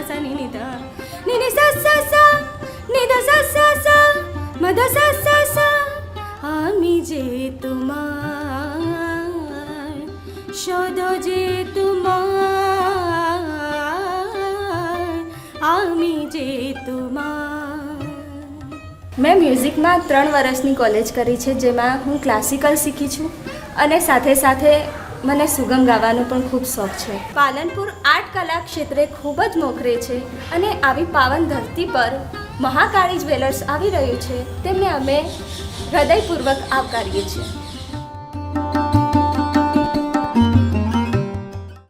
સા ની ની ધ ની ની સા સા સા ની ધ સા સા સા મ ધ સા સા સા আমি যে তোমার শোধো যে তোমার আমি যে তোমার મેં મ્યુઝિકમાં 3 વર્ષની કોલેજ કરી છે, જેમાં હું ક્લાસિકલ શીખી છું અને સાથે સાથે મને સુગમ ગાવાનો પણ ખૂબ શોખ છે. પાલનપુર આર્ટ કલા ક્ષેત્રે ખૂબ જ મોખરે છે અને આવી પાવન ધરતી પર મહાકાળી જ્વેલર્સ આવી રહ્યું છે, તેમને અમે હૃદયપૂર્વક આવકારીએ છીએ.